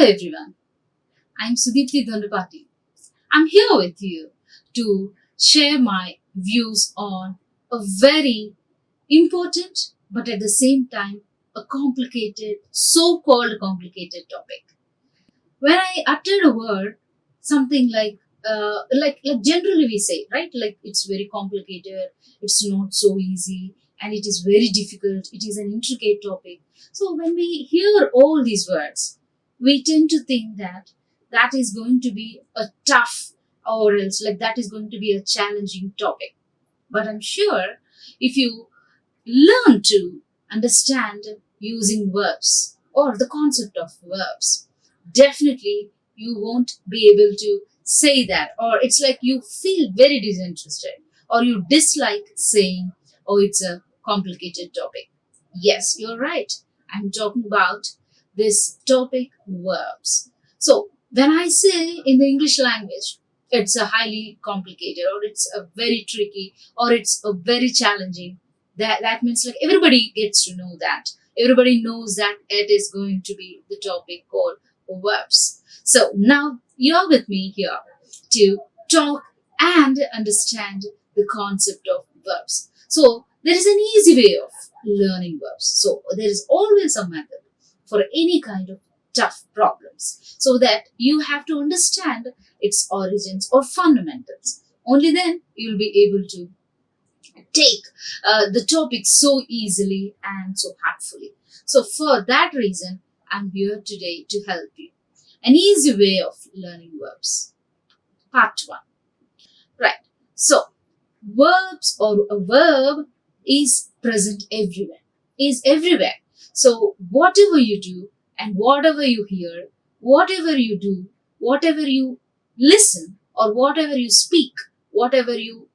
everyone, I'm Sudeepthi Dondapati. I'm here with you to share my views on a very important but at the same time a complicated, so-called complicated topic. When I uttered a word, something like generally we say, right? Like it's very complicated, it's not so easy, and it is very difficult, it is an intricate topic. So when we hear all these words, we tend to think that that is going to be a tough or else like that is going to be a challenging topic. But I'm sure if you learn to understand using verbs or the concept of verbs, definitely you won't be able to say that, or it's like you feel very disinterested or you dislike saying, oh, it's a complicated topic. Yes, you're right. I'm talking about this topic, verbs. So when I say in the English language, it's a highly complicated or it's a very tricky or it's a very challenging, that means like everybody gets to know that. Everybody knows that it is going to be the topic called verbs. So now you're with me here to talk and understand the concept of verbs. So there is an easy way of learning verbs. So there is always a method for any kind of tough problems, so that you have to understand its origins or fundamentals. Only then you'll be able to take the topic so easily and so helpfully. So for that reason, I'm here today to help you. An easy way of learning verbs. Part 1. Right. So verbs or a verb is present everywhere. Is everywhere. So whatever you do and whatever you hear, whatever you do, whatever you listen or whatever you speak, whatever you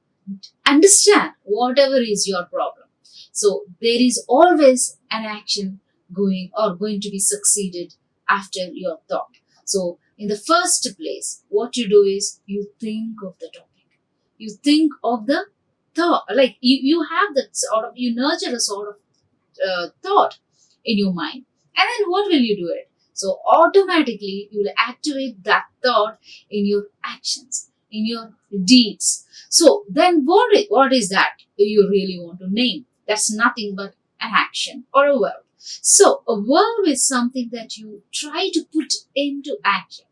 understand, whatever is your problem. So there is always an action going or going to be succeeded after your thought. So in the first place, what you do is you think of the topic. You think of the thought, like you have that sort of, you nurture a sort of thought in your mind. And then what will you do it? So automatically you will activate that thought in your actions, in your deeds. So then what is that you really want to name? That's nothing but an action or a verb. So a verb is something that you try to put into action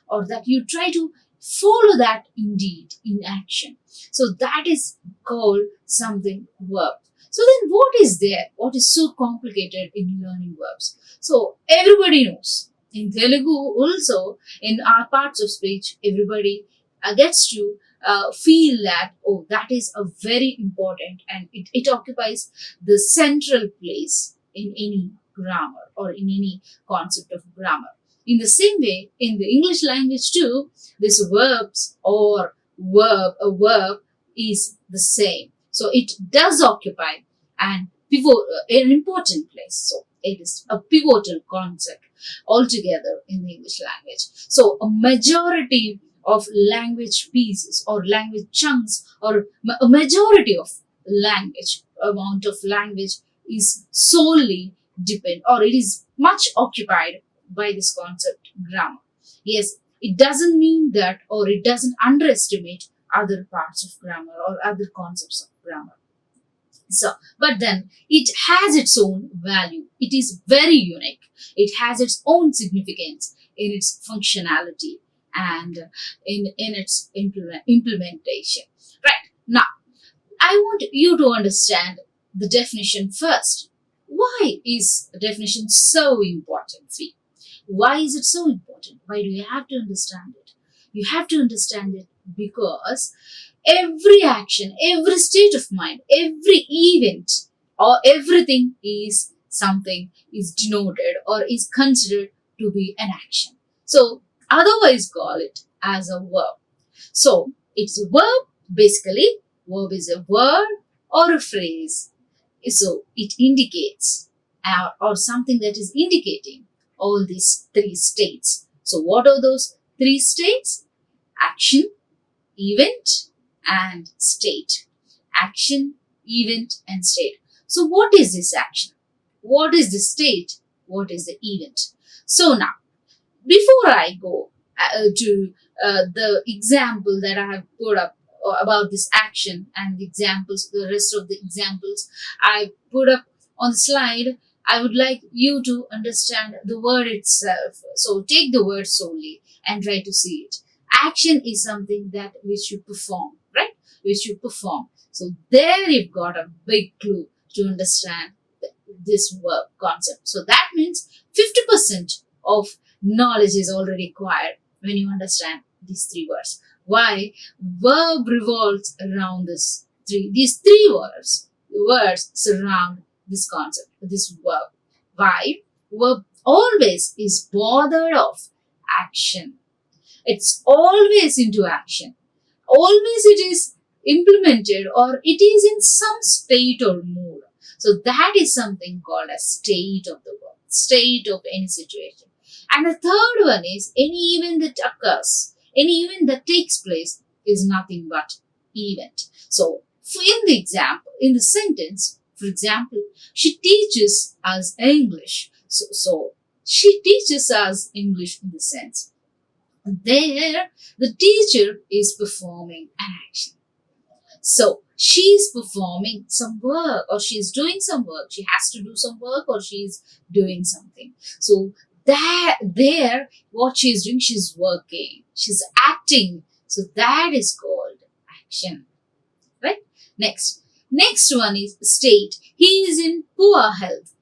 or that you try to follow that indeed in action. So that is called something verb. So then what is there? What is so complicated in learning verbs? So everybody knows. In Telugu also, in our parts of speech, everybody gets to feel that, oh, that is a very important and it occupies the central place in any grammar or in any concept of grammar. In the same way, in the English language too, this verbs or a verb is the same. So it does occupy an important place. So it is a pivotal concept altogether in the English language. So a majority of language pieces or language chunks or a majority of language, amount of language is solely depend or it is much occupied by this concept grammar. Yes, it doesn't mean that or it doesn't underestimate other parts of grammar or other concepts of grammar. So, but then it has its own value. It is very unique. It has its own significance in its functionality and in its implementation. Right. Now, I want you to understand the definition first. Why is the definition so important for you? Why is it so important? Why do you have to understand it? You have to understand it because every action, every state of mind, every event or everything is something is denoted or is considered to be an action. So otherwise call it as a verb. So it's a verb basically. Verb is a word or a phrase. So it indicates or something that is indicating all these three states. So what are those three states? Action, event, and state. Action, event, and state. So what is this action? What is the state? What is the event? So now, before I go to the example that I have put up about this action and the examples, the rest of the examples I put up on the slide, I would like you to understand the word itself. So take the word solely and try to see it. Action is something that which you perform, right? Which you perform. So there you've got a big clue to understand this verb concept. So that means 50% of knowledge is already acquired when you understand these three words. Why? Verb revolves around these three words surround this concept, this verb. Why? Verb always is bothered of action. It's always into action. Always it is implemented or it is in some state or mood. So that is something called a state of the verb, state of any situation. And the third one is any event that occurs, any event that takes place is nothing but event. So in the example, in the sentence, for example, she teaches us English. So she teaches us English in the sense. There, the teacher is performing an action. So she's performing some work or she's doing some work. She has to do some work or she's doing something. So there, what she's doing, she's working, she's acting. So that is called action, right? Next one is state. He is in poor health.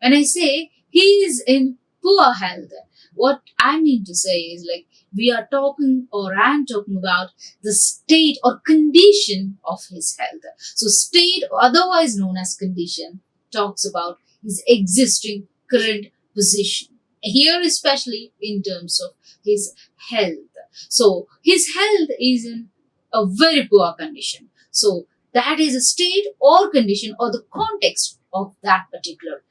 When I say he is in poor health, what I mean to say is like we are talking or I'm talking about the state or condition of his health. So state, otherwise known as condition, talks about his existing current position. Here especially in terms of his health. So his health is in a very poor condition. So that is a state or condition or the context of that particular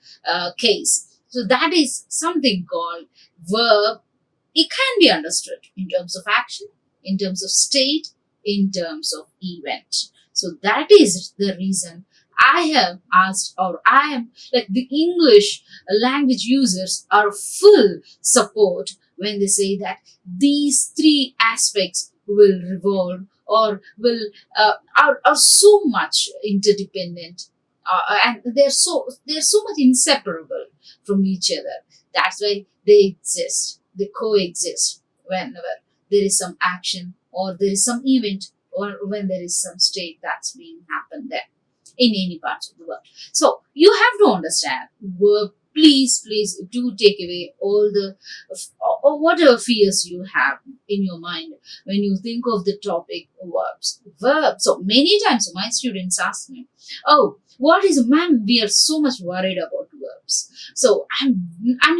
case. So that is something called verb. It can be understood in terms of action, in terms of state, in terms of event. So that is the reason I have asked, or I am like the English language users are full support when they say that these three aspects will revolve or will are so much interdependent and they're so much inseparable from each other. That's why they exist, they coexist whenever there is some action or there is some event or when there is some state that's being happened there in any parts of the world. So you have to understand verb. Please do take away all the or whatever fears you have in your mind when you think of the topic verbs. Verbs. So many times my students ask me, "Oh, what is, ma'am? We are so much worried about verbs." So I'm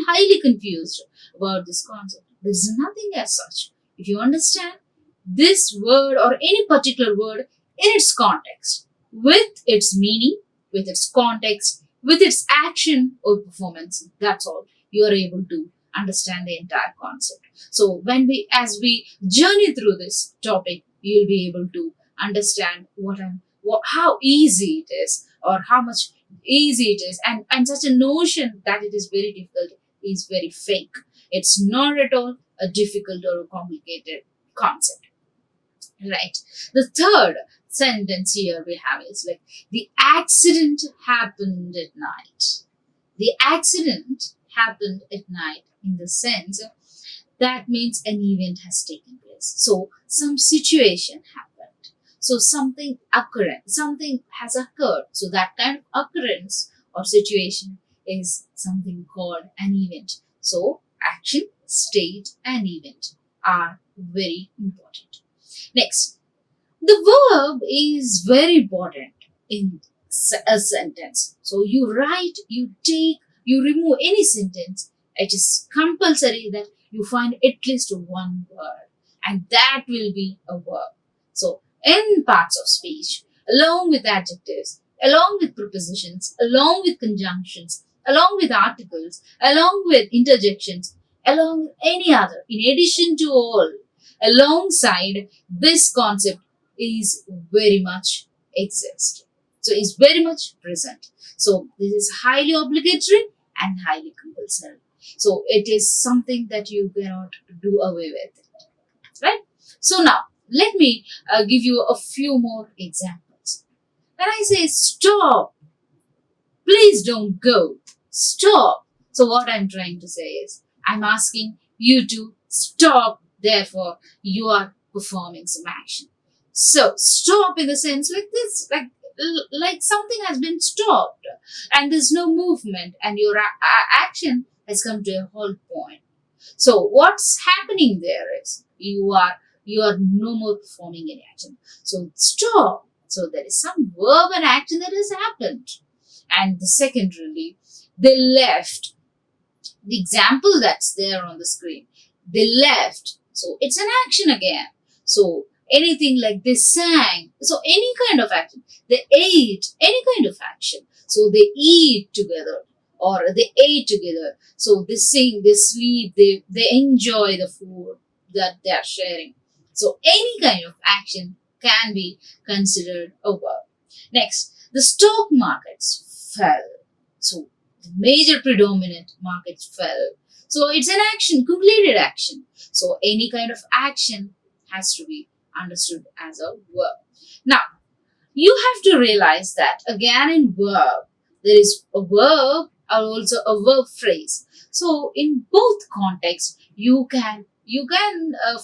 highly confused about this concept. There's nothing as such. If you understand this word or any particular word in its context, with its meaning, with its context, with its action or performance, that's all. You are able to understand the entire concept. So as we journey through this topic, you'll be able to understand how easy it is or how much easy it is. And such a notion that it is very difficult is very fake. It's not at all a difficult or a complicated concept. Right. The third sentence here we have is like the accident happened at night. The accident happened at night in the sense that means an event has taken place. So some situation happened. So something has occurred. So that kind of occurrence or situation is something called an event. So action, state, and event are very important. Next, the verb is very important in a sentence. So you write, you take, you remove any sentence. It is compulsory that you find at least one word, and that will be a verb. So in parts of speech, along with adjectives, along with prepositions, along with conjunctions, along with articles, along with interjections, along with any other, in addition to all, alongside this concept is very much exist. So is very much present. So this is highly obligatory and highly compulsory. So it is something that you cannot do away with, right? So now let me give you a few more examples. When I say stop, please don't go. Stop. So what I'm trying to say is, I'm asking you to stop. Therefore, you are performing some action. So stop in the sense like this, like something has been stopped and there's no movement and your action has come to a halt point. So what's happening there is you are no more performing any action. So stop. So there is some verb and action that has happened. And the secondarily, they left. The example that's there on the screen, they left. So it's an action again. So anything like they sang. So any kind of action. They ate. Any kind of action. So they eat together or they ate together. So they sing, they sleep, they enjoy the food that they are sharing. So any kind of action can be considered a verb. Next, the stock markets fell. So the major predominant markets fell. So it's an action, completed action. So any kind of action has to be understood as a verb. Now, you have to realize that again in verb, there is a verb or also a verb phrase. So in both contexts, you can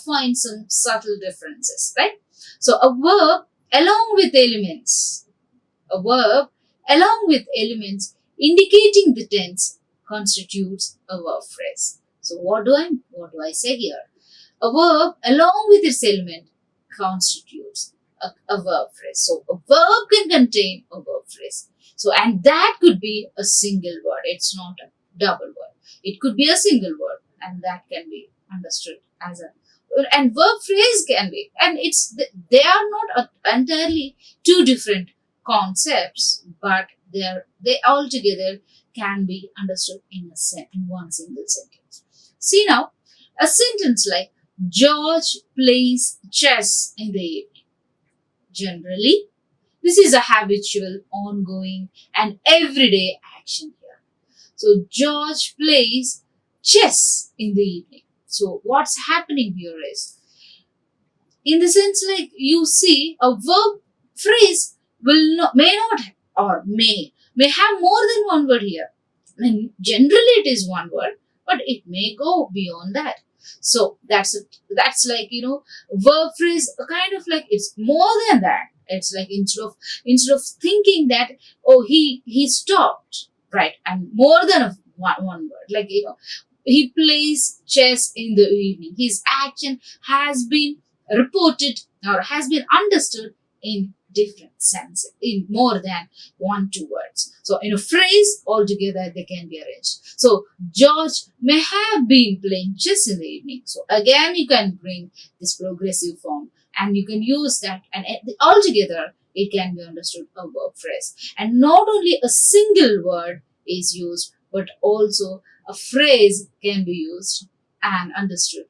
find some subtle differences, right? So a verb along with elements, a verb along with elements indicating the tense constitutes a verb phrase. So what do I say here? A verb along with its element constitutes a verb phrase. So a verb can contain a verb phrase. So and that could be a single word. It's not a double word. It could be a single word and that can be understood as a and verb phrase can be, and they are not entirely two different concepts, but they all together can be understood in one single sentence. See now, a sentence like George plays chess in the evening. Generally, this is a habitual, ongoing, and everyday action here. So George plays chess in the evening. So what's happening here is, in the sense like you see a verb phrase may not or may have more than one word here. And generally it is one word, but it may go beyond that. So that's like verb phrase kind of like it's more than that. It's like instead of thinking that he stopped, right, and more than one word, like he plays chess in the evening. His action has been reported or has been understood in different senses, in more than 1-2 words. So in a phrase altogether they can be arranged. So George may have been playing chess in the evening. So again you can bring this progressive form and you can use that, and altogether it can be understood a verb phrase. And not only a single word is used, but also a phrase can be used and understood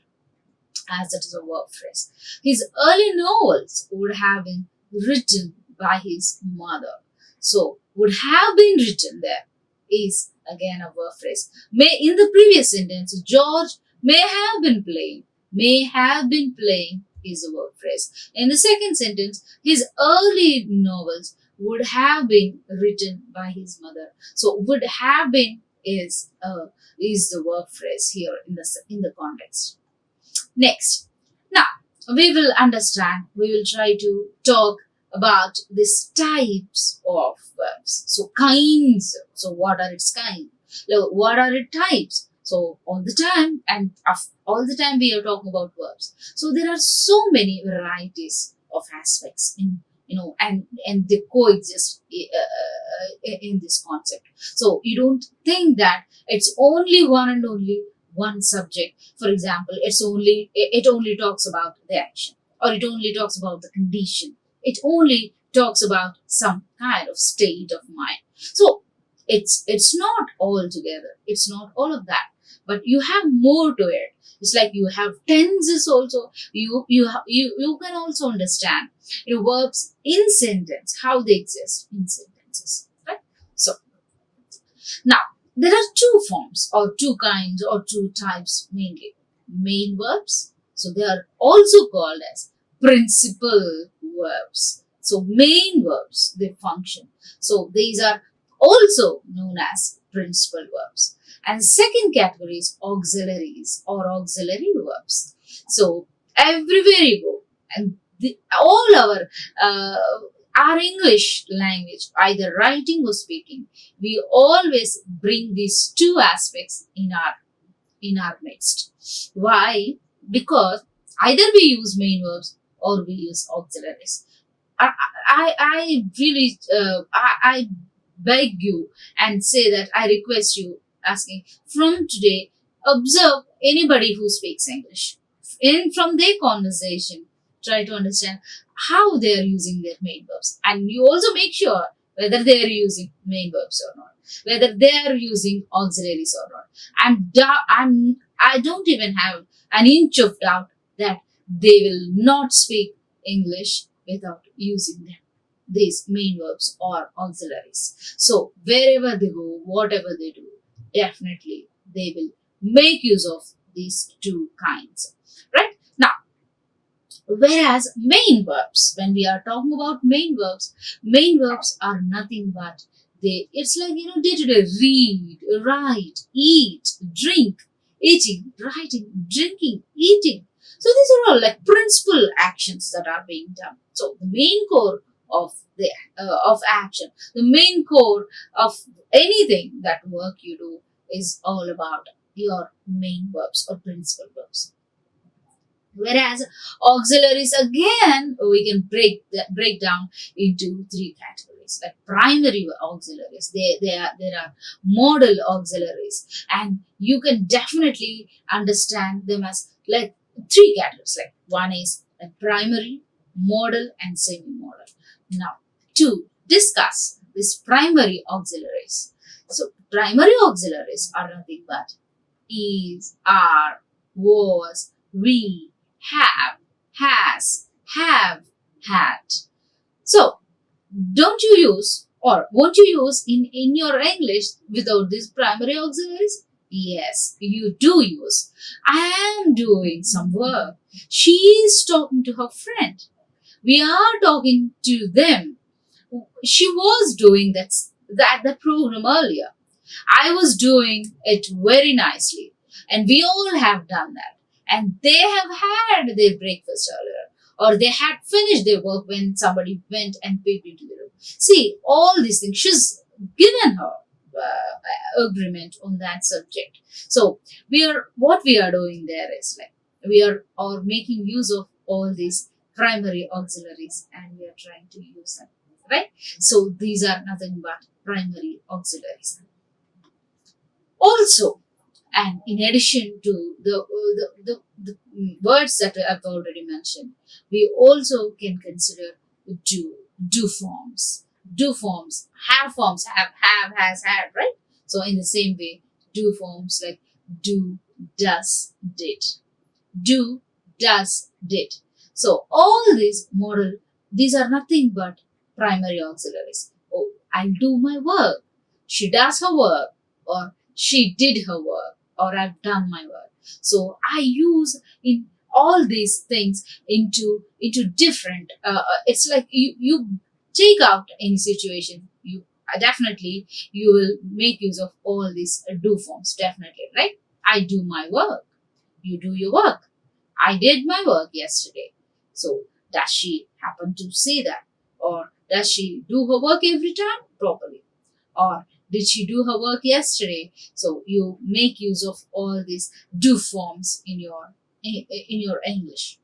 as that is a verb phrase. His early novels would have been written by his mother. So would have been written there is again a verb phrase. In the previous sentence, George may have been playing. May have been playing is a verb phrase. In the second sentence, his early novels would have been written by his mother. So would have been is the verb phrase here in the context. Next, now we will try to talk about these types of verbs. So kinds. So what are its kinds? What are its types? So all the time we are talking about verbs. So there are so many varieties of aspects and they coexist in this concept. So you don't think that it's only one and only one subject. For example, it only talks about the action, or it only talks about the condition. It only talks about some kind of state of mind. So it's not all together. It's not all of that. But you have more to it. It's like you have tenses also. You can also understand verbs in sentence, how they exist in sentences. Right? So now There are two forms or two kinds or two types mainly. Main verbs. So they are also called as principal verbs. So main verbs, they function. So these are also known as principal verbs. And second category is auxiliaries or auxiliary verbs. So everywhere you go, and all uh, our English language, either writing or speaking, we always bring these two aspects in our midst. Why? Because either we use main verbs or we use auxiliaries. I really I beg you and say that I request you, asking from today, observe anybody who speaks English. In from their conversation, try to understand how they are using their main verbs, and you also make sure whether they are using main verbs or not, whether they are using auxiliaries or not. I don't even have an inch of doubt that they will not speak English without using them, these main verbs or auxiliaries. So wherever they go, whatever they do, definitely they will make use of these two kinds. Right? Now, whereas main verbs, when we are talking about main verbs are nothing but it's like, day to day: read, write, eat, drink, eating, writing, drinking, eating. So these are all like principal actions that are being done. So the main core of the of action, the main core of anything that work you do is all about your main verbs or principal verbs. Whereas auxiliaries, again, we can break down into three categories, like primary auxiliaries. There are modal auxiliaries, and you can definitely understand them as like three categories. Like one is like primary, modal, and semi-modal. Now, to discuss these primary auxiliaries. So primary auxiliaries are nothing but is, are, was, we, have, has, have, had. So, don't you use or won't you use in your English without these primary auxiliaries? Yes, you do use. I am doing some work. She is talking to her friend. We are talking to them. She was doing that program earlier. I was doing it very nicely, and we all have done that. And they have had their breakfast earlier, or they had finished their work when somebody went and peeped into the room. See, all these things, she's given her agreement on that subject. So what we are doing there is like we are or making use of all these primary auxiliaries, and we are trying to use them, right? So these are nothing but primary auxiliaries. Also, and in addition to the words that I've already mentioned, we also can consider do forms. Do forms, have, has, had, right? So in the same way, do forms like do, does, did. Do, does, did. So all these modal, these are nothing but primary auxiliaries. Oh, I'll do my work. She does her work, or she did her work, or I've done my work. So I use in all these things into different. It's like you take out any situation. You definitely you will make use of all these do forms. Definitely, right? I do my work. You do your work. I did my work yesterday. So does she happen to say that, or does she do her work every time properly, or did she do her work yesterday? So you make use of all these do forms in your English.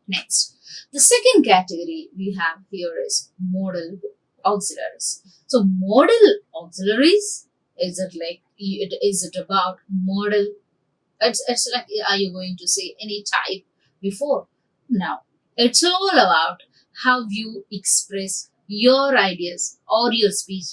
Next, the second category we have here is modal auxiliaries. So modal auxiliaries, is it like is it about modal? It's like, are you going to say any type before? Now, it's all about how you express your ideas or your speech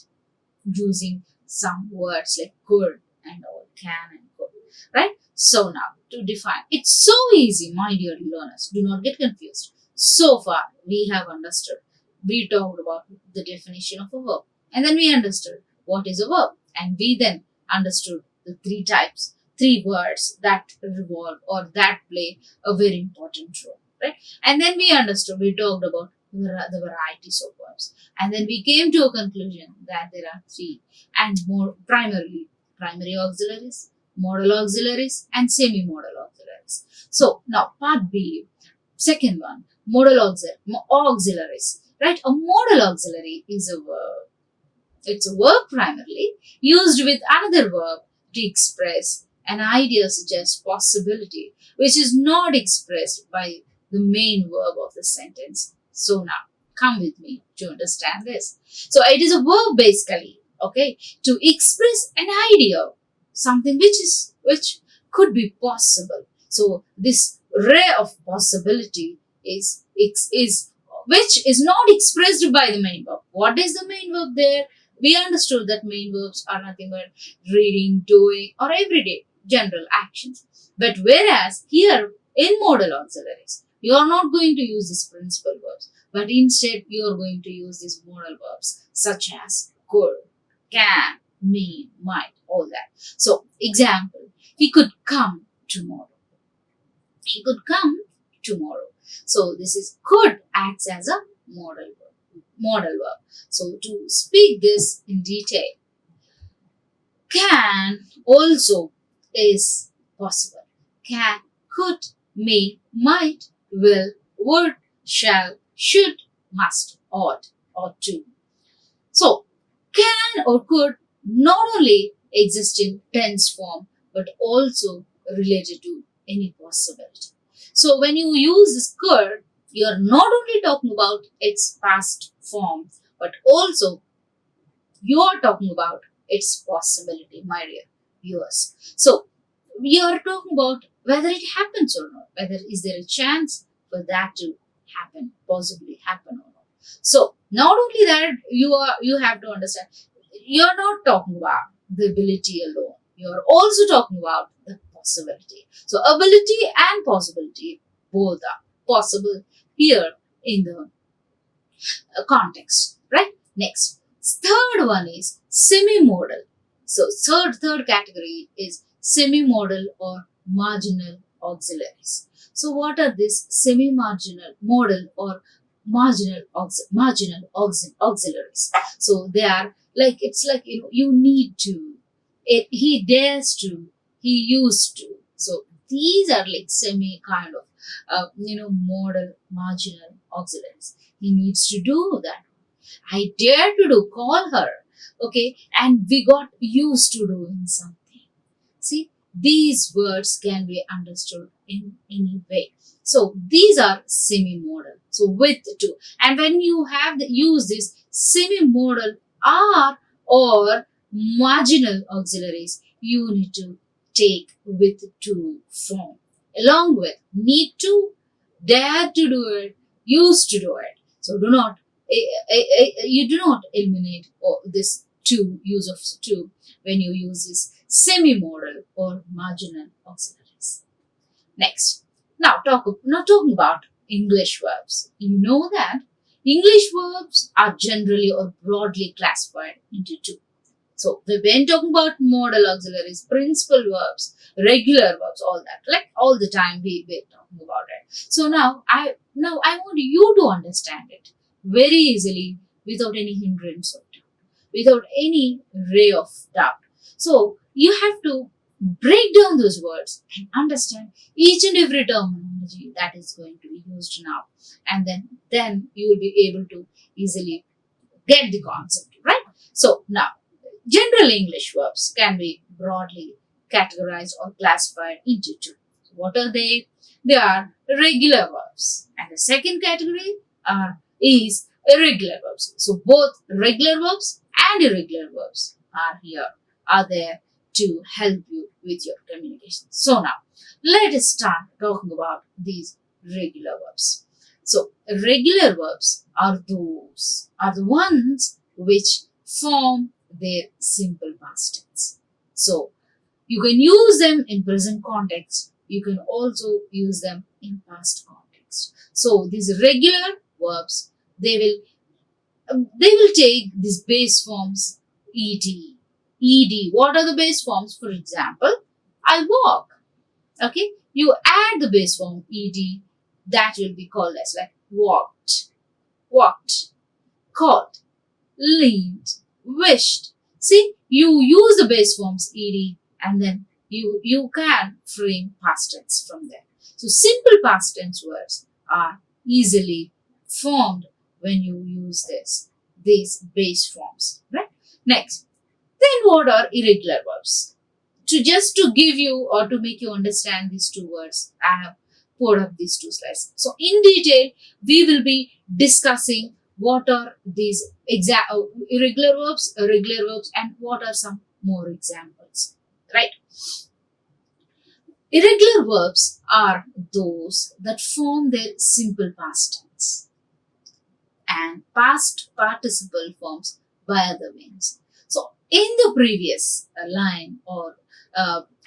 using some words like could and all, can and could, right? So now to define, it's so easy, my dear learners. Do not get confused. So far, we have understood. We talked about the definition of a verb, and then we understood what is a verb, and we then understood the three types, three words that revolve or that play a very important role, right? And then we talked about the varieties of verbs. And then we came to a conclusion that there are three, and more primarily primary auxiliaries, modal auxiliaries, and semi-modal auxiliaries. So now part B, second one, modal auxiliaries, right? A modal auxiliary is a verb. It's a verb primarily used with another verb to express an idea such as possibility, which is not expressed by the main verb of the sentence. So now, come with me to understand this. So it is a verb basically, okay, to express an idea, something which could be possible. So this ray of possibility is which is not expressed by the main verb. What is the main verb there? We understood that main verbs are nothing but reading, doing, or everyday general actions. But whereas here in modal auxiliaries, you are not going to use these principal verbs, but instead you are going to use these modal verbs such as could, can, may, might, all that. So, example, he could come tomorrow. He could come tomorrow. So, this is could acts as a modal verb. Modal verb. So, to speak this in detail, can also is possible. Can, could, may, might, will, would, shall, should, must, ought, to. So, can or could not only exist in tense form but also related to any possibility. So, when you use this could, you are not only talking about its past form but also you are talking about its possibility, my dear viewers. So, we are talking about whether it happens or not, whether is there a chance for that to happen, possibly happen or not. So, not only that, you have to understand, you are not talking about the ability alone. You are also talking about the possibility. So, ability and possibility both are possible here in the context, right? Next, third one is semi-modal. So, third category is semi-modal or marginal auxiliaries. So, what are these semi-marginal, modal or marginal auxiliaries? So, they are like, it's like, you need to, he dares to, he used to. So, these are like semi kind of, modal marginal auxiliaries. He needs to do that. I dare to do, call her. Okay, and we got used to doing something. See, these words can be understood in any way. So these are semi-modal. So with to, and when you have use this semi-modal or marginal auxiliaries, you need to take with to form along with need to, dare to do it, used to do it. So do not you do not eliminate this use of to when you use this semi-modal or marginal auxiliaries. Next, now talking about English verbs. You know that English verbs are generally or broadly classified into two. So we've been talking about modal auxiliaries, principal verbs, regular verbs, all that. Like all the time we've been talking about it. So now I want you to understand it very easily without any hindrance of doubt, without any ray of doubt. So you have to break down those words and understand each and every terminology that is going to be used now. And then you will be able to easily get the concept, right? So now, general English verbs can be broadly categorized or classified into two. So what are they? They are regular verbs. And the second category is irregular verbs. So both regular verbs and irregular verbs are there to help you with your communication. So now, let us start talking about these regular verbs. So regular verbs are the ones which form their simple past tense. So you can use them in present context. You can also use them in past context. So these regular verbs, they will take these base forms et, ed. What are the base forms? For example, I walk. Okay, you add the base form ed, that will be called as like walked, walked, caught, leaned, wished. See, you use the base forms ed and then you can frame past tense from there. So simple past tense words are easily formed when you use these base forms, right? Next, then what are irregular verbs? To give you or to make you understand these two words, I have put up these two slides. So in detail, we will be discussing what are these irregular verbs, and what are some more examples, right? Irregular verbs are those that form their simple past tense and past participle forms by other means. So in the previous line or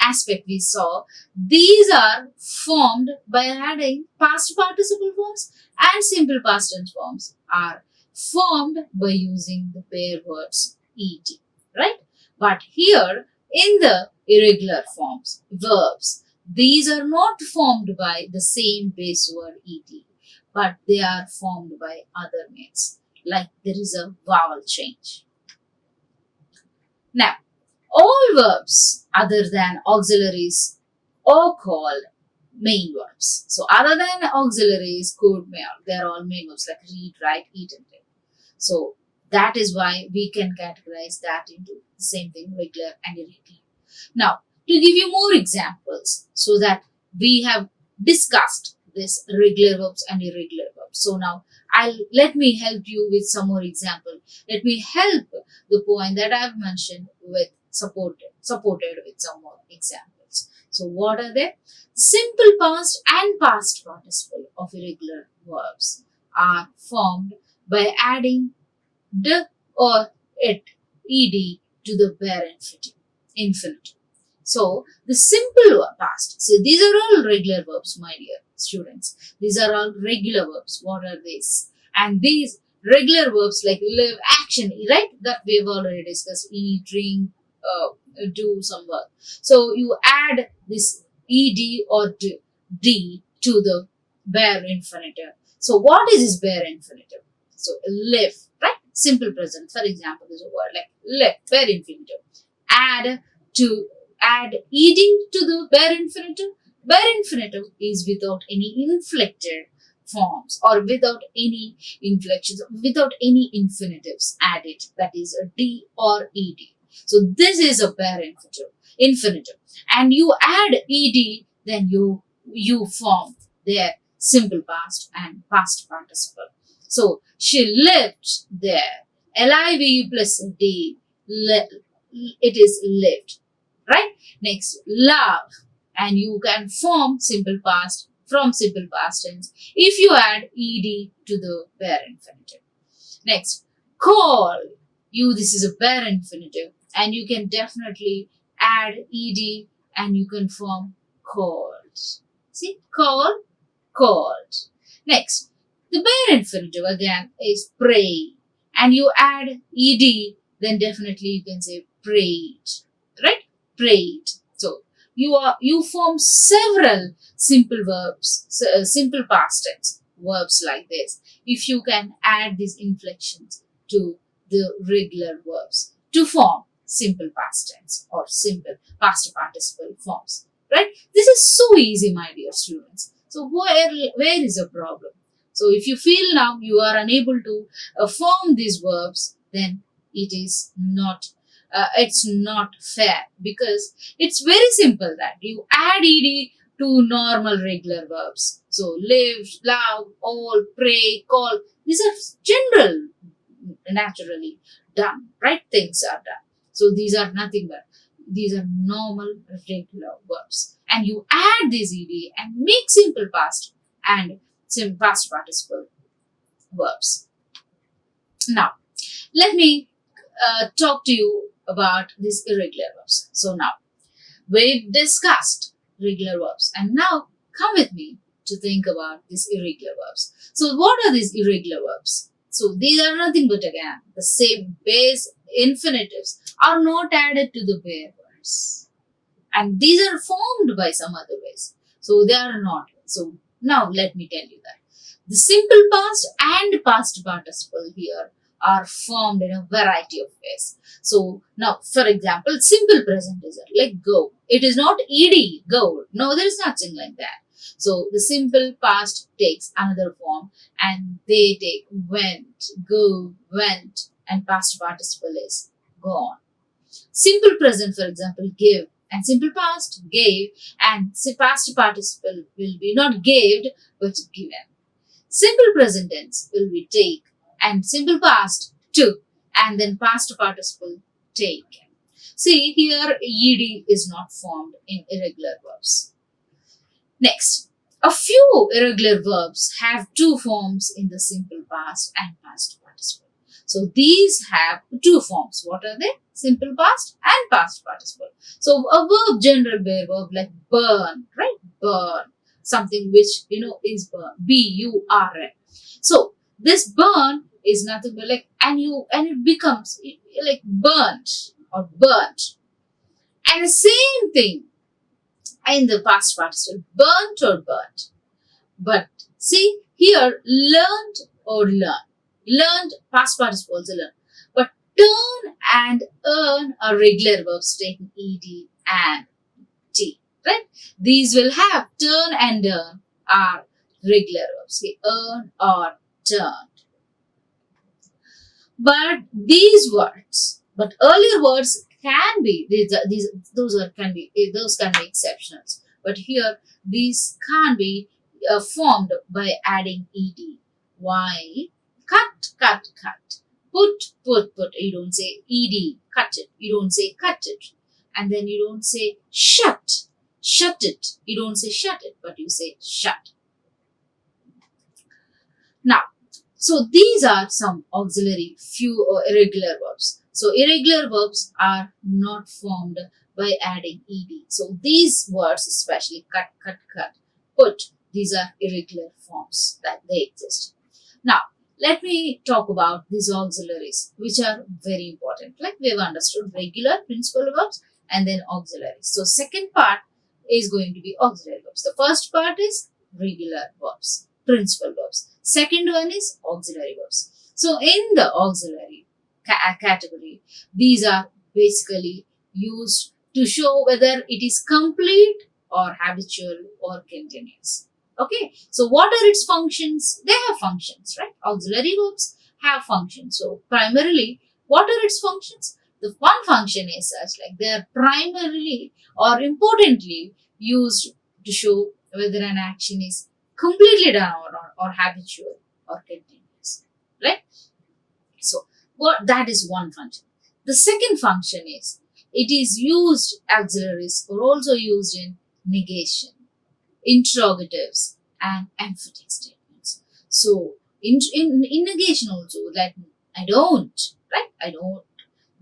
aspect we saw, these are formed by adding past participle forms, and simple past tense forms are formed by using the pair words ed, right? But here in the irregular forms, verbs, these are not formed by the same base word ed, but they are formed by other means, like there is a vowel change. Now, all verbs other than auxiliaries are called main verbs. So other than auxiliaries, could, may, they're all main verbs like read, write, eat, and drink. So that is why we can categorize that into the same thing, regular and irregular. Now, to give you more examples so that we have discussed this regular verbs and irregular verbs. So now let me help you with some more example. Let me help the point that I have mentioned with supported with some more examples. So what are they? Simple past and past participle of irregular verbs are formed by adding d or it, ed, to the bare infinitive. So the simple past, so these are all regular verbs, my dear students. These are all regular verbs. What are these? And these regular verbs like live, action, right? That we have already discussed. Eat, drink, do some work. So you add this ed or d to the bare infinitive. So what is this bare infinitive? So live, right? Simple present. For example, there's a word like live, bare infinitive. Add ed to the bare infinitive. Bare infinitive is without any inflected forms or without any inflections, without any infinitives added, that is a d or ed. So this is a bare infinitive. And you add ed, then you form their simple past and past participle. So she lived there. Live plus d, it is lived, right? Next, love, and you can form simple past from simple past tense if you add ed to the bare infinitive. Next, call, this is a bare infinitive, and you can definitely add ed and you can form called. See, called. Next, the bare infinitive again is pray, and you add ed, then definitely you can say prayed, right? Prayed. So you form several simple verbs, simple past tense verbs like this, if you can add these inflections to the regular verbs to form simple past tense or simple past participle forms, right? This is so easy, my dear students. So where is the problem? So if you feel now you are unable to form these verbs, then it is not it's not fair, because it's very simple that you add ed to normal regular verbs. So live, love, all, pray, call, these are general, naturally done, right? Things are done. So these are nothing but these are normal regular verbs, and you add this ed and make simple past and past participle verbs. Now let me talk to you about these irregular verbs. So now we've discussed regular verbs, and now come with me to think about these irregular verbs. So what are these irregular verbs? So these are nothing but again the same base infinitives are not added to the bare words. And these are formed by some other ways. So they are not. So now let me tell you that. The simple past and past participle here are formed in a variety of ways. So now, for example, simple present is like go. It is not ed, go. No, there is nothing like that. So the simple past takes another form and they take went, go, went, and past participle is gone. Simple present, for example, give, and simple past gave, and past participle will be not gave but given. Simple present tense will be take, and simple past took, and then past participle taken. See here, ed is not formed in irregular verbs. Next, a few irregular verbs have two forms in the simple past and past participle. So these have two forms. What are they? Simple past and past participle. So a verb, general bare verb like burn, right? Burn. Something which is burn. B-U-R-N. So this burn is nothing but like and it becomes like burnt or burnt. And the same thing in the past participle, burnt or burnt. But see here, learned or learn. Learned, past participle also learn. But turn and earn are regular verbs taking ed and t. Right? These will have turn and earn are regular verbs. See, earn or turned. But these words, but earlier words can be those can be exceptionals. But here these can't be formed by adding ed. Why? Cut, cut, cut. Put, put, put. You don't say ed. Cut it. You don't say cut it. And then you don't say shut. Shut it. You don't say shut it, but you say shut. Now, so these are some auxiliary few or irregular verbs. So irregular verbs are not formed by adding ed. So these words, especially cut, cut, cut, put, these are irregular forms that they exist. Now, let me talk about these auxiliaries, which are very important. Like we have understood regular principal verbs and then auxiliaries. So second part is going to be auxiliary verbs. The first part is regular verbs, principal verbs. Second one is auxiliary verbs. So in the auxiliary category, these are basically used to show whether it is complete or habitual or continuous. Okay, so what are its functions? They have functions, right? Auxiliary verbs have functions. So primarily, what are its functions? The one function is such like they are primarily or importantly used to show whether an action is completely done or habitual or continuous, right? So that is one function. The second function is it is used, auxiliaries are also used in negation, interrogatives and emphatic statements. So in negation also, like I don't, right? I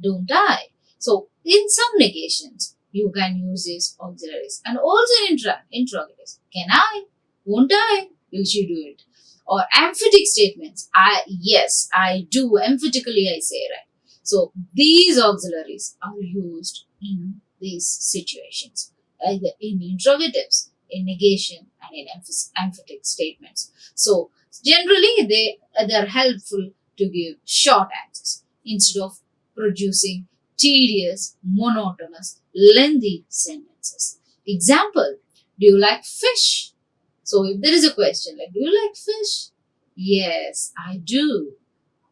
don't I? So in some negations, you can use these auxiliaries. And also in interrogatives, can I? Won't I? Will she do it? Or emphatic statements, yes, I do. Emphatically I say, right? So these auxiliaries are used in these situations, either in interrogatives, in negation, and in emphatic statements. So generally they're helpful to give short answers instead of producing tedious, monotonous, lengthy sentences. Example, do you like fish? So if there is a question like, do you like fish? Yes, I do.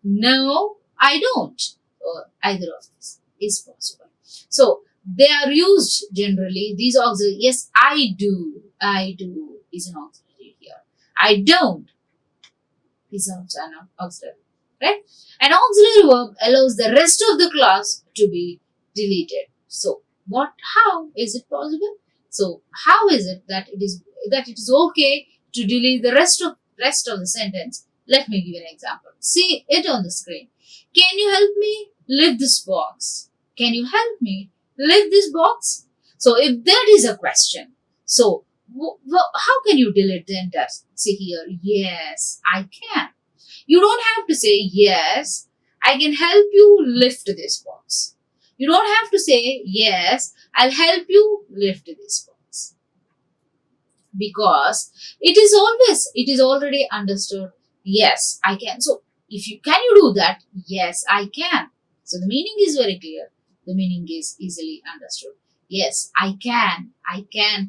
No, I don't. Or either of these is possible. So they are used generally, these auxiliary. Yes, I do. I do is an auxiliary here. I don't is also an auxiliary, right? An auxiliary verb allows the rest of the clause to be deleted. So how is it possible? So how is it that it is okay to delete the rest of the sentence? Let me give you an example. See it on the screen. Can you help me lift this box? Can you help me lift this box? So if that is a question, so how can you delete the entire? See here, yes, I can. You don't have to say yes, I can help you lift this box. You don't have to say, yes, I'll help you lift this box. Because it is already understood, yes, I can. So, can you do that? Yes, I can. So, the meaning is very clear. The meaning is easily understood. Yes, I can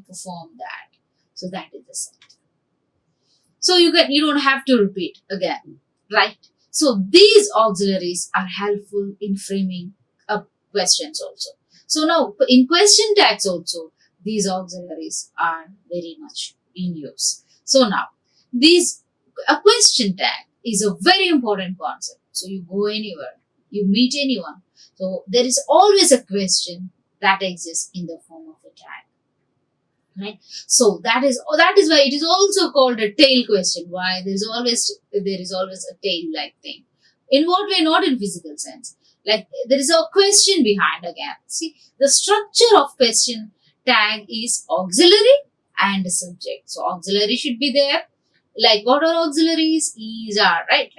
perform that. So, that is the sentence. So, you don't have to repeat again, right? So, these auxiliaries are helpful in framing up questions also. So, now in question tags also, these auxiliaries are very much in use. So, now a question tag is a very important concept. So, you go anywhere, you meet anyone. So, there is always a question that exists in the form of a tag. Right, so that is why it is also called a tail question. Why? There is always a tail like thing. In what way? Not in physical sense. Like there is a question behind again. See, the structure of question tag is auxiliary and subject. So auxiliary should be there. Like what are auxiliaries? Is, are, right?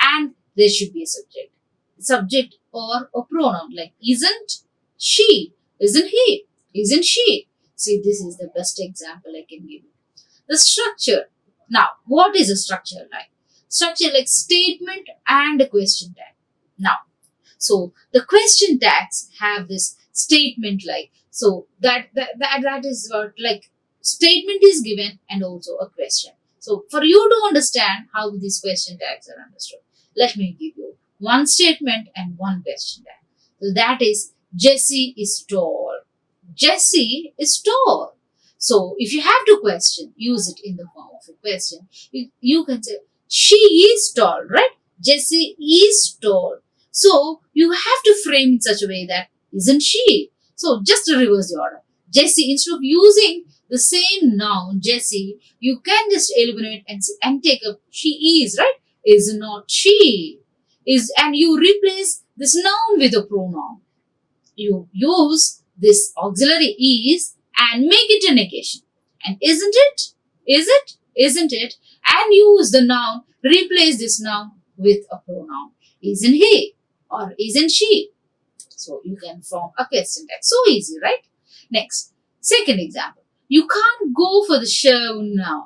And there should be a subject or a pronoun like isn't she, isn't he, isn't she. See, this is the best example I can give you. The structure. Now, what is a structure like? Structure like statement and a question tag. Now, so the question tags have this statement like, so that is what like statement is given and also a question. So for you to understand how these question tags are understood, let me give you one statement and one question tag. So that is Jessie is tall. Jessie is tall. So if you have to question, use it in the form of a question. You can say, she is tall, right? Jessie is tall. So you have to frame in such a way that, isn't she? So just to reverse the order. Jessie, instead of using the same noun, Jessie, you can just eliminate and take up she is, right? Is not she. Is, and you replace this noun with a pronoun. You use this auxiliary is and make it a negation. And isn't it? Is it? Isn't it? And use the noun, replace this noun with a pronoun. Isn't he? Or isn't she? So you can form a question tag. So easy, right? Next, second example. You can't go for the show now.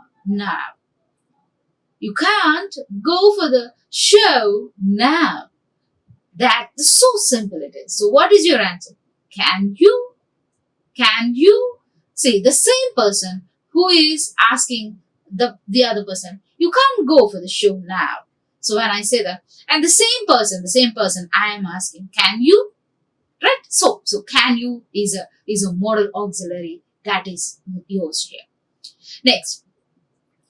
You can't go for the show now. That's so simple it is. So what is your answer? Can you? Can you? See, the same person who is asking the other person, you can't go for the show now. So when I say that, and the same person I am asking, can you? Right? So can you is a modal auxiliary that is used here. Next,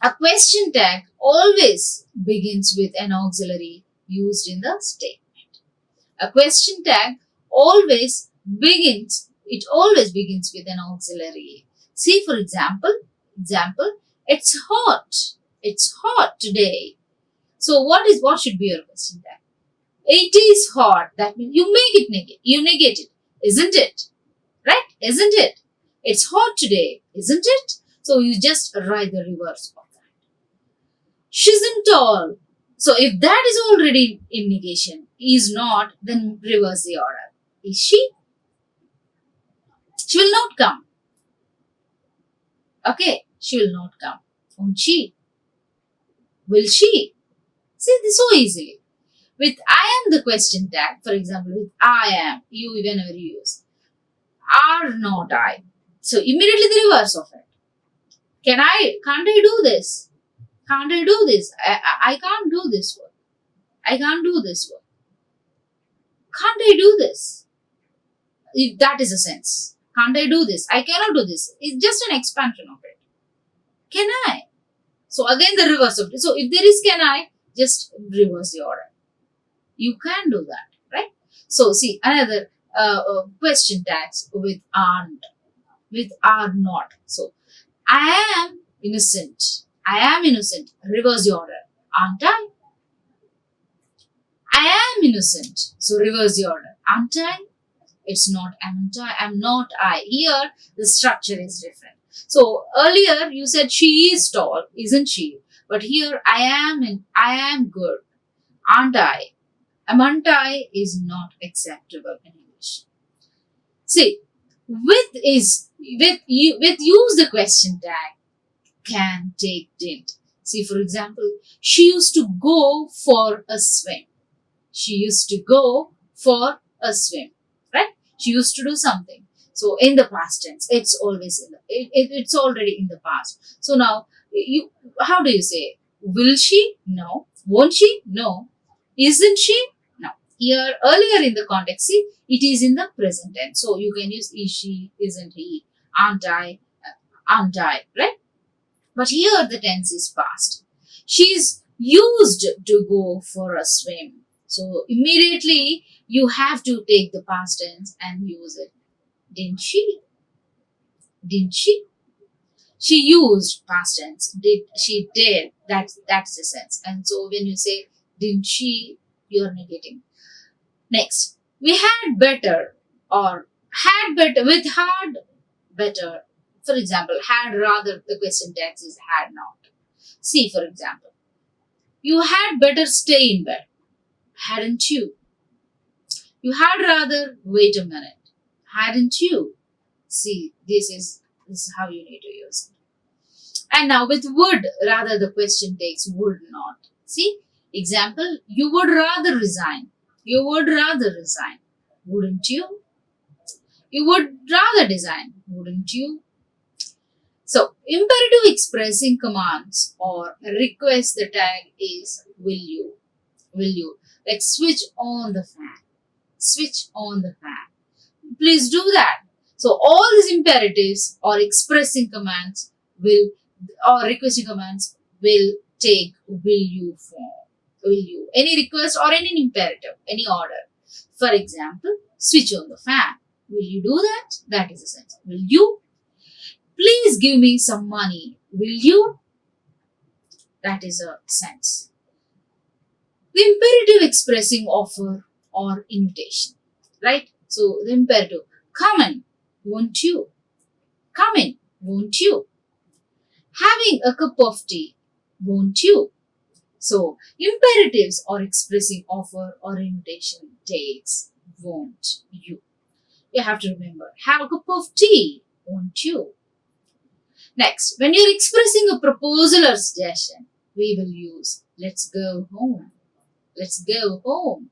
a question tag always begins with an auxiliary used in the statement. A question tag always begins with an auxiliary. See, for example, it's hot. It's hot today. So what should be your question tag? It is hot. That means you negate it. Isn't it? Right? Isn't it? It's hot today. Isn't it? So you just write the reverse of that. She isn't tall. So if that is already in negation, is not, then reverse the order. Is she? She will not come. Okay, she will not come. Won't she? Will she? See this so easily. With I am the question tag, for example, with I am, you whenever you use. Are not I. So immediately the reverse of it. Can't I do this? Can't I do this? I can't do this work. I can't do this work. Can't I do this? If that is a sense. Can't I do this? I cannot do this. It's just an expansion of it. Can I? So again the reverse of it. So if there is can I, just reverse the order. You can do that, right? So see another question tags with aren't, with are not. So I am innocent. I am innocent. Reverse the order. Aren't I? I am innocent. So reverse the order. Aren't I? It's not am not I. Here the structure is different. So earlier you said she is tall, isn't she? But here I am good. Aren't I? Amount I is not acceptable in English. See, with use the question tag can, take, didn't. See, for example, she used to go for a swim. She used to go for a swim, right? She used to do something. So in the past tense, it's always it's already in the past. So now you, how do you say? Will she? No. Won't she? No. Isn't she? No. Here earlier in the context, see, it is in the present tense. So you can use is she, isn't he, aren't I, right? But here the tense is past. She's used to go for a swim. So immediately you have to take the past tense and use it. Didn't she? Didn't she? She used past tense. Did she? Did. That's the sense. And so when you say didn't she, you're negating. Next, we had better or had better with had better. For example, had rather, the question text is had not. See, for example, you had better stay in bed. Hadn't you? You had rather wait a minute. Hadn't you? See, this is how you need to use it. And now with would, rather the question takes would not. See, example, you would rather resign. You would rather resign. Wouldn't you? You would rather design. Wouldn't you? So, imperative expressing commands or request, the tag is will you. Will you? Like switch on the fan. Switch on the fan. Please do that. So, all these imperatives or expressing commands will, or requesting commands will take will you form. Will you? Any request or any imperative, any order. For example, switch on the fan. Will you do that? That is the sense. Will you? Please give me some money. Will you? That is a sense. The imperative expressing offer or invitation, right? So the imperative, come in, won't you? Come in, won't you? Having a cup of tea, won't you? So imperatives or expressing offer or invitation takes won't you. You have to remember, have a cup of tea, won't you? Next, when you're expressing a proposal or suggestion, we will use let's go home. Let's go home.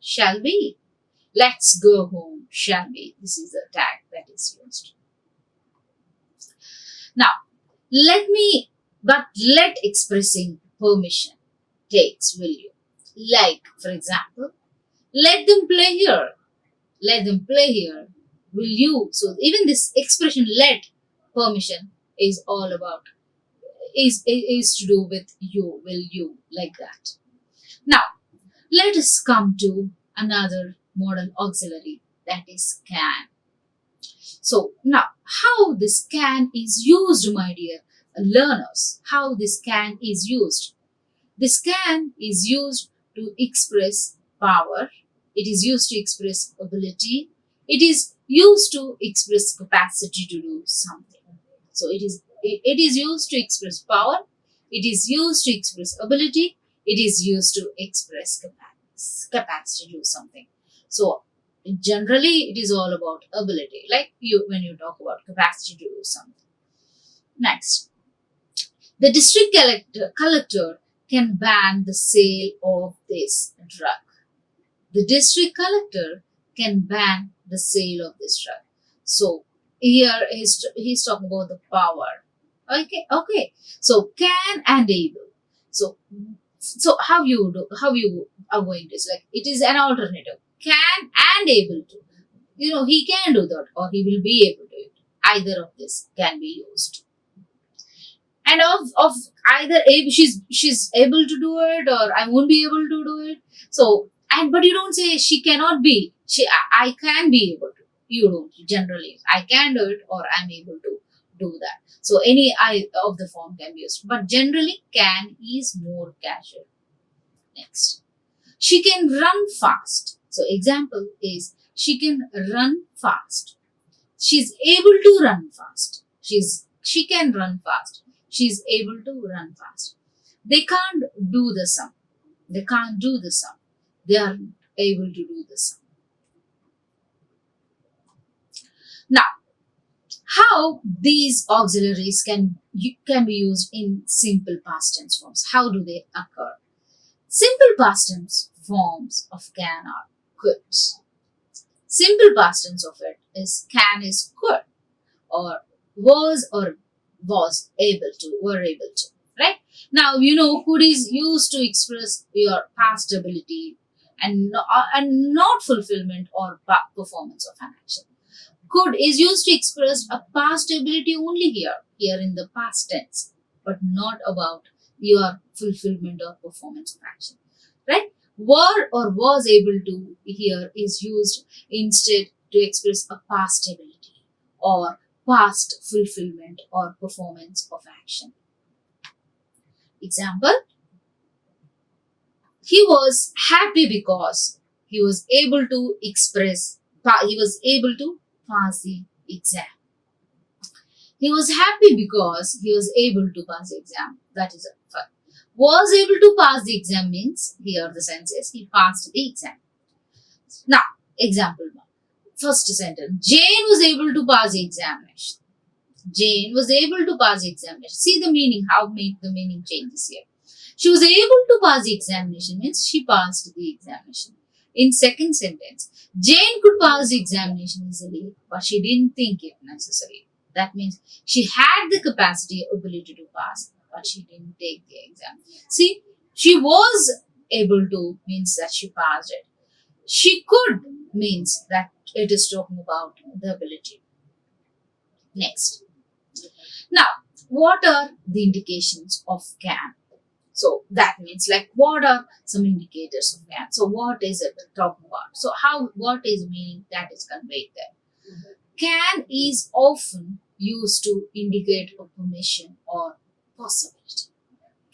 Shall we? Let's go home. Shall we? This is the tag that is used. Now, let expressing permission takes will you. Like, for example, let them play here. Let them play here. Will you? So even this expression let permission is all about is to do with you, will you, like that. Now let us come to another modal auxiliary, that is can. So now how this can is used, my dear learners, how this can is used. This can is used to express power. It is used to express ability. It is used to express capacity to do something. So it is used to express power. It is used to express ability. It is used to express capacity to do something. So generally, it is all about ability. Like when you talk about capacity to do something. Next, the district collector can ban the sale of this drug. The district collector can ban the sale of this drug. So here he's talking about the power. Okay. So can and able. So how you are going to, like, it is an alternative. Can and able to. He can do that or he will be able to do it. Either of this can be used. And of either she's able to do it or I won't be able to do it. So but you don't say she cannot be. I can be able to. You don't generally. I can do it or I'm able to do that. So any of the form can be used. But generally can is more casual. Next. She can run fast. So example is she can run fast. She's able to run fast. She can run fast. She's able to run fast. They can't do the sum. They can't do the sum. They are able to do this. Now, how these auxiliaries can be used in simple past tense forms? How do they occur? Simple past tense forms of can are could. Simple past tense of it is can is could, or was able to, were able to. Right? Now could is used to express your past ability and not fulfillment or performance of an action. Could is used to express a past ability only here in the past tense, but not about your fulfillment or performance of action. Right? Were or was able to here is used instead to express a past ability or past fulfillment or performance of action. Example, he was happy because he was able to pass the exam. He was happy because he was able to pass the exam. That is a verb. Was able to pass the exam means here the sense is he passed the exam. Now, example 1. First sentence. Jane was able to pass the examination. Jane was able to pass the examination. See the meaning, how make the meaning changes here. She was able to pass the examination means she passed the examination. In second sentence, Jane could pass the examination easily, but she didn't think it necessary. That means she had the capacity, ability to pass, but she didn't take the exam. See, she was able to means that she passed it. She could means that it is talking about the ability. Next. Now, what are the indications of can? So that means like what are some indicators of can? So what is it talking about? So what is meaning that is conveyed there? Can is often used to indicate a permission or possibility.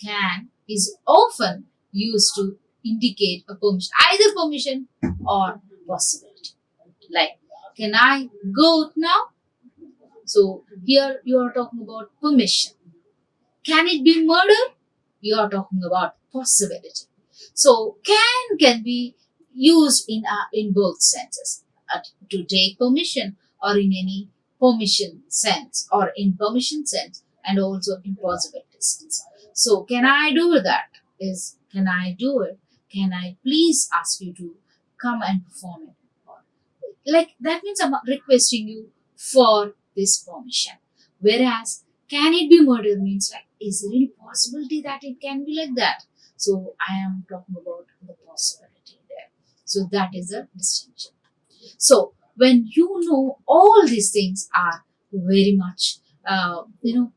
Can is often used to indicate a permission, either permission or possibility. Like, can I go now? So here you are talking about permission. Can it be murder? You are talking about possibility. So can be used in both senses, to take permission or in any permission sense, or in permission sense and also in possibility sense. So can I do that? Is can I do it? Can I please ask you to come and perform it? Like that means I'm requesting you for this permission. Whereas can it be murder means like, is there any possibility that it can be like that? So I am talking about the possibility there. So that is a distinction. So when you know all these things are very much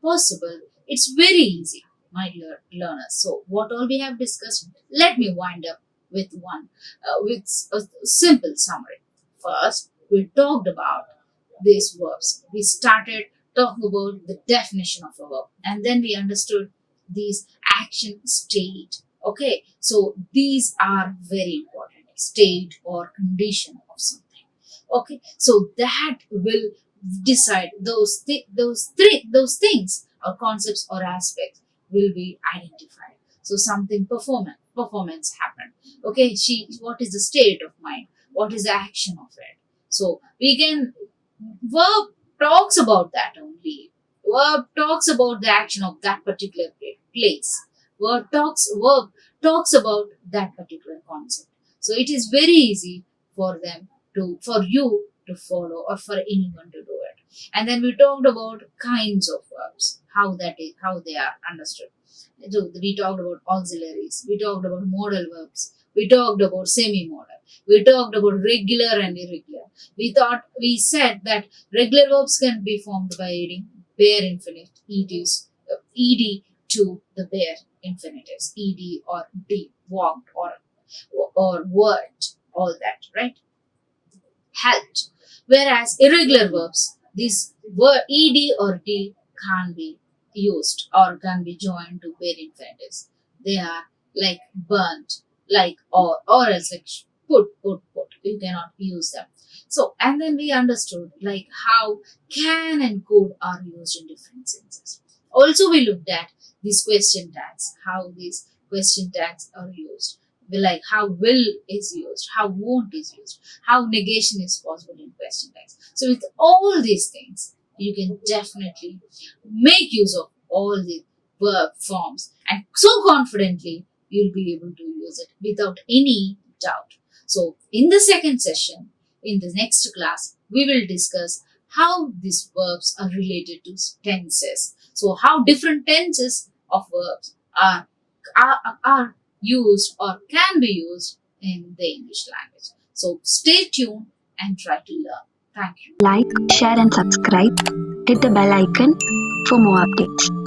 possible, it's very easy, my dear learners. So what all we have discussed, let me wind up with with a simple summary. First, we talked about these verbs. We started talking about the definition of a verb, and then we understood these action state. Okay, so these are very important, state or condition of something. Okay, so that will decide those things or concepts or aspects will be identified. So something performance happened. Okay, what is the state of mind? What is the action of it? So we can verb talks about that only. Verb talks about the action of that particular place. Verb talks about that particular concept. So it is very easy for you to follow or for anyone to do it. And then we talked about kinds of verbs, how they are understood. So we talked about auxiliaries, we talked about modal verbs, we talked about semi-modal, we talked about regular and irregular. We said that regular verbs can be formed by adding bare infinitives, ed to the bare infinitives, ed or d, walked or worked, all that, right? Helped. Whereas irregular verbs, these were ed or d can't be used or can be joined to bare infinitives. They are like burnt, like or else like put. You cannot use them. So and then we understood like how can and could are used in different senses. Also we looked at these question tags, how these question tags are used. like how will is used, how won't is used, how negation is possible in question text. So with all these things, you can definitely make use of all the verb forms, and so confidently you'll be able to use it without any doubt. So in the second session, in the next class, we will discuss how these verbs are related to tenses. So how different tenses of verbs are used or can be used in the English language. So stay tuned and try to learn. Thank you. Like, share and subscribe. Hit the bell icon for more updates.